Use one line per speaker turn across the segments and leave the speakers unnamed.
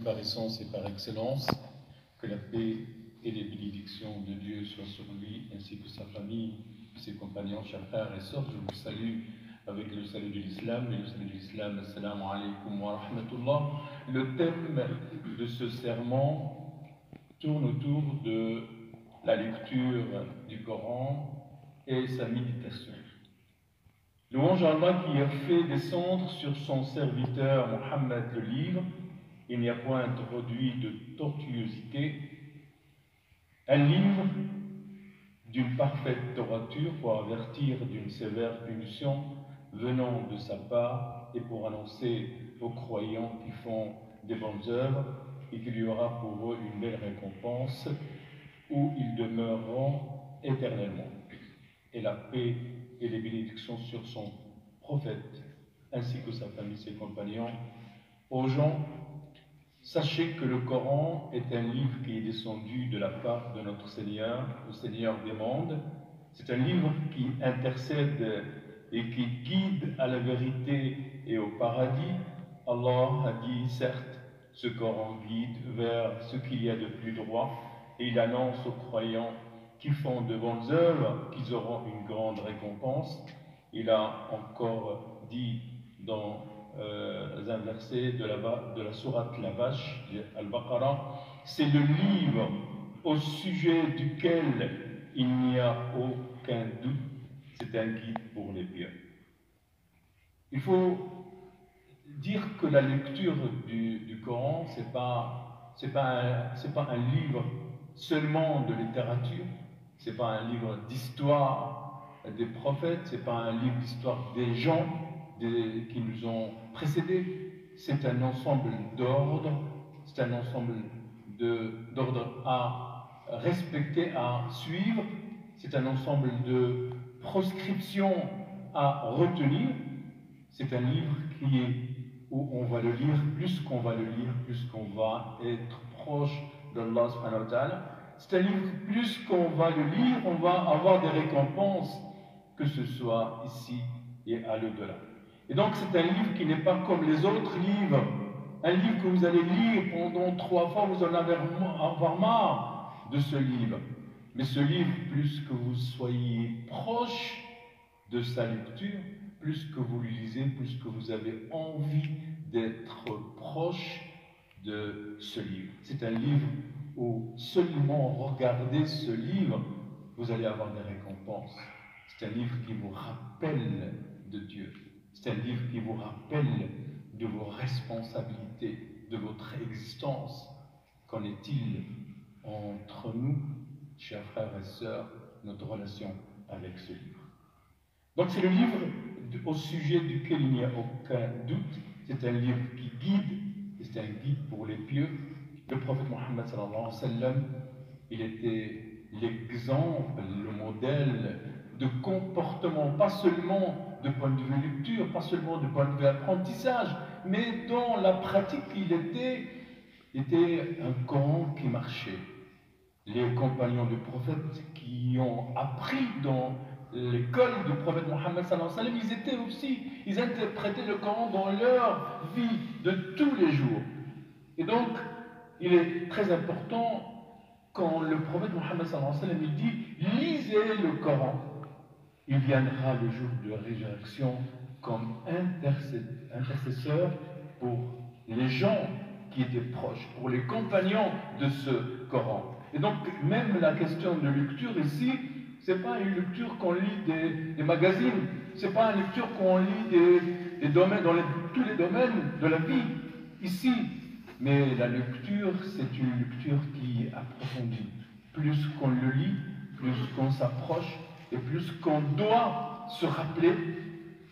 Par essence et par excellence, que la paix et les bénédictions de Dieu soient sur lui, ainsi que sa famille, ses compagnons, chers frères et sœurs. Je vous salue avec le salut de l'islam, et le salut de l'islam, assalamu alaikum wa rahmatullah. Le thème de ce serment tourne autour de la lecture du Coran et sa méditation. Louange à Allah qui a fait descendre sur son serviteur Mohammed le livre. Il n'y a point introduit de tortuosité, un livre d'une parfaite droiture pour avertir d'une sévère punition venant de sa part et pour annoncer aux croyants qui font des bonnes œuvres et qu'il y aura pour eux une belle récompense où ils demeureront éternellement. Et la paix et les bénédictions sur son prophète ainsi que sa famille, ses compagnons, aux gens. Sachez que le Coran est un livre qui est descendu de la part de notre Seigneur, le Seigneur des mondes. C'est un livre qui intercède et qui guide à la vérité et au paradis. Allah a dit, certes, ce Coran guide vers ce qu'il y a de plus droit et il annonce aux croyants qui font de bonnes œuvres qu'ils auront une grande récompense. Il a encore dit dans un verset de la sourate La Vache, Al-Baqarah, c'est le livre au sujet duquel il n'y a aucun doute, c'est un guide pour les pieux. Il faut dire que la lecture du Coran, c'est pas un livre seulement de littérature, c'est pas un livre d'histoire des prophètes, c'est pas un livre d'histoire des gens qui nous ont précédés, c'est un ensemble d'ordres, c'est un ensemble d'ordres à respecter, à suivre, c'est un ensemble de proscriptions à retenir. C'est un livre où on va le lire, plus qu'on va le lire, plus qu'on va être proche d'Allah subhanahu wa ta'ala. C'est un livre, plus qu'on va le lire, on va avoir des récompenses, que ce soit ici et à l'au-delà. Et donc c'est un livre qui n'est pas comme les autres livres, un livre que vous allez lire pendant 3 fois, vous en avez avoir marre de ce livre. Mais ce livre, plus que vous soyez proche de sa lecture, plus que vous le lisez, plus que vous avez envie d'être proche de ce livre. C'est un livre où seulement regardez ce livre, vous allez avoir des récompenses. C'est un livre qui vous rappelle de Dieu. C'est un livre qui vous rappelle de vos responsabilités, de votre existence. Qu'en est-il entre nous, chers frères et sœurs, notre relation avec ce livre? Donc c'est le livre au sujet duquel il n'y a aucun doute. C'est un livre qui guide, et c'est un guide pour les pieux. Le prophète Mohammed sallallahu alayhi wa sallam, il était l'exemple, le modèle de comportement, pas seulement de point de vue lecture, pas seulement de point de vue apprentissage, mais dans la pratique, il était un Coran qui marchait. Les compagnons du prophète qui ont appris dans l'école du prophète Mohammed sallallahu alayhi wa sallam, ils étaient aussi, ils interprétaient le Coran dans leur vie de tous les jours. Et donc, il est très important quand le prophète Mohammed sallallahu alayhi wa sallam il dit lisez le Coran, il viendra le jour de la résurrection comme intercesseur pour les gens qui étaient proches, pour les compagnons de ce Coran. Et donc, même la question de lecture ici, ce n'est pas une lecture qu'on lit des magazines, ce n'est pas une lecture qu'on lit des domaines, dans tous les domaines de la vie, ici. Mais la lecture, c'est une lecture qui est approfondie. Plus qu'on le lit, plus qu'on s'approche, et plus qu'on doit se rappeler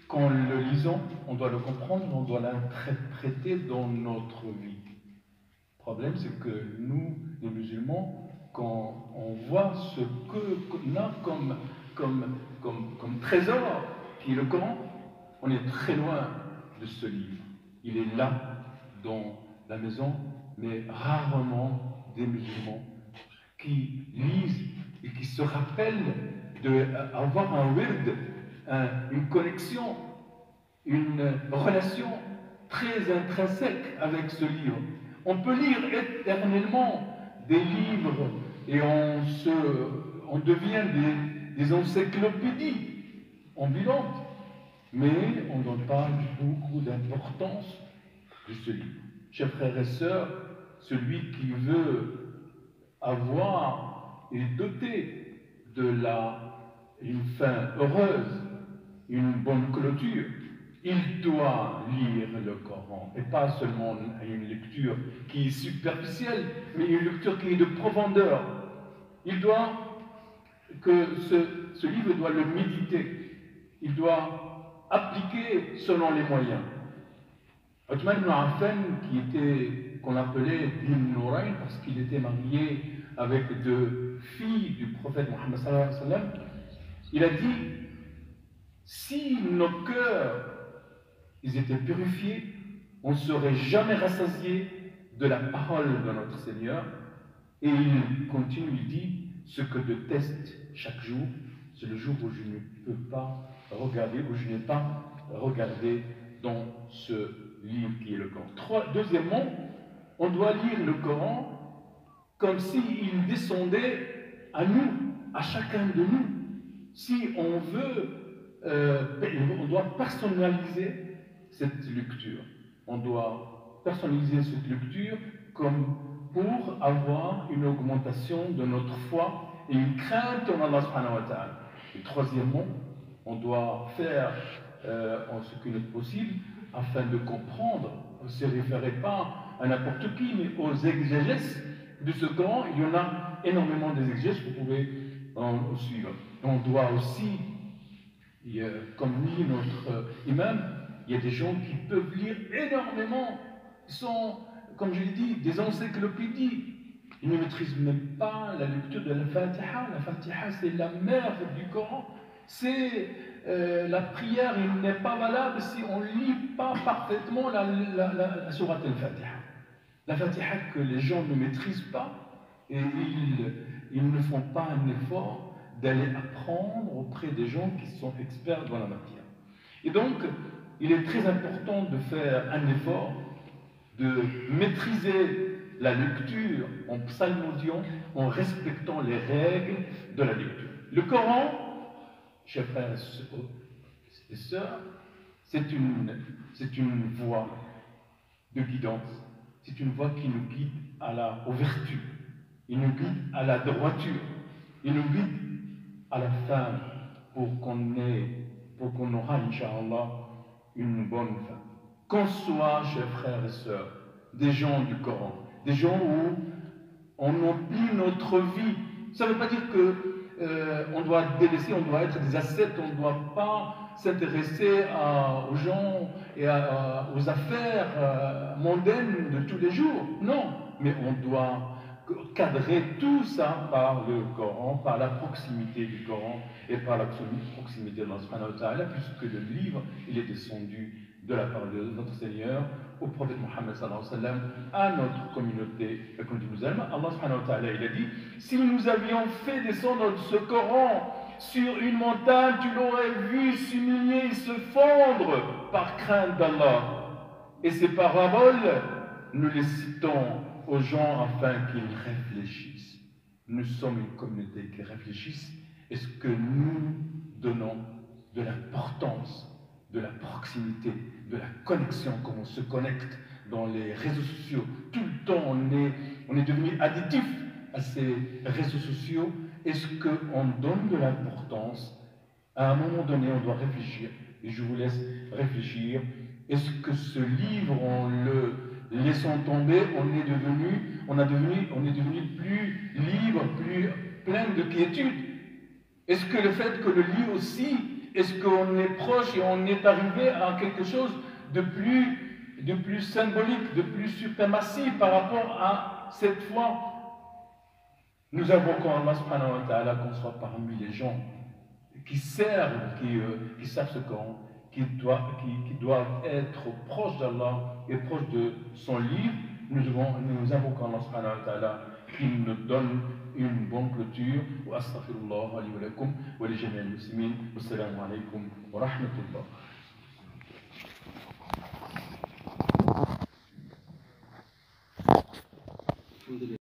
qu'en le lisant, on doit le comprendre, on doit l'interpréter dans notre vie. Le problème, c'est que nous, les musulmans, quand on voit ce qu'on a comme trésor, qui est le Coran, on est très loin de ce livre. Il est là, dans la maison, mais rarement des musulmans qui lisent et qui se rappellent d'avoir un wird, une connexion, une relation très intrinsèque avec ce livre. On peut lire éternellement des livres et on devient des encyclopédies ambulantes, mais on ne donne pas beaucoup d'importance de ce livre. Chers frères et sœurs, celui qui veut avoir et doter une fin heureuse, une bonne clôture, il doit lire le Coran, et pas seulement une lecture qui est superficielle, mais une lecture qui est de profondeur. Ce livre doit le méditer, il doit appliquer selon les moyens. Othman ibn Affan, qu'on appelait Bin Nourayn, parce qu'il était marié avec deux filles du prophète Mohammed sallallahu alayhi wa sallam, il a dit, si nos cœurs ils étaient purifiés, on ne serait jamais rassasié de la parole de notre Seigneur. Et il continue, il dit, ce que je déteste chaque jour, c'est le jour où je ne peux pas regarder, où je n'ai pas regardé dans ce livre qui est le Coran. Deuxièmement, on doit lire le Coran comme s'il descendait à nous, à chacun de nous. Si on veut, on doit personnaliser cette lecture. On doit personnaliser cette lecture comme pour avoir une augmentation de notre foi et une crainte en Allah subhanahu wa ta'ala. Et troisièmement, on doit faire en ce qui est possible afin de comprendre, on ne se référait pas à n'importe qui, mais aux exégèses de ce Coran. Il y en a énormément d'exégèses, vous pouvez en suivre. On doit aussi, comme dit notre imam, il y a des gens qui peuvent lire énormément, ils sont, comme je l'ai dit, des encyclopédies. Ils ne maîtrisent même pas la lecture de la Fatiha. La Fatiha, c'est la mère du Coran. C'est la prière, il n'est pas valable si on ne lit pas parfaitement la sourate al-Fatiha. La Fatiha que les gens ne maîtrisent pas, et ils ne font pas un effort d'aller apprendre auprès des gens qui sont experts dans la matière. Et donc, il est très important de faire un effort, de maîtriser la lecture en psalmodiant, en respectant les règles de la lecture. Le Coran, chers frères et sœurs, c'est une voie de guidance, c'est une voie qui nous guide aux vertus, il nous guide à la droiture, il nous guide à la fin pour qu'on aura, Inch'Allah, une bonne fin. Qu'on soit, chers frères et sœurs, des gens du Coran, des gens où on emplit notre vie. Ça ne veut pas dire qu'on doit délaisser, on doit être des ascètes, on ne doit pas s'intéresser aux gens et aux affaires mondaines de tous les jours. Non, mais on doit cadrer tout ça par le Coran, par la proximité du Coran et par la proximité de Allah subhanahu wa ta'ala, puisque le livre, il est descendu de la part de notre Seigneur au prophète Mohammed sallallahu alayhi wa sallam, à notre communauté musulmane. Allah subhanahu wa ta'ala, il a dit, si nous avions fait descendre ce Coran sur une montagne, tu l'aurais vu s'humilier et se fondre par crainte d'Allah. Et ces paraboles, nous les citons aux gens afin qu'ils réfléchissent. Nous sommes une communauté qui réfléchisse. Est-ce que nous donnons de l'importance, de la proximité, de la connexion, comme on se connecte dans les réseaux sociaux? Tout le temps, on est devenu additif à ces réseaux sociaux. Est-ce qu'on donne de l'importance? À un moment donné, on doit réfléchir. Et je vous laisse réfléchir. Est-ce que ce livre, en le laissant tomber, on est devenu plus libre, plus plein de quiétude? Est-ce que le fait que le livre aussi, est-ce qu'on est proche et on est arrivé à quelque chose de plus symbolique, de plus suprématie par rapport à cette foi? Nous invoquons Allah subhanahu wa ta'ala qu'on soit parmi les gens qui servent, qui savent ce Coran, qui doivent être proches d'Allah et proches de son livre. Nous invoquons Allah subhanahu wa ta'ala qu'il nous donne une bonne clôture. Wa astaghfirullah li wa lakum wa li jami'il muslimin. Wassalamu alaykum wa rahmatullah.
de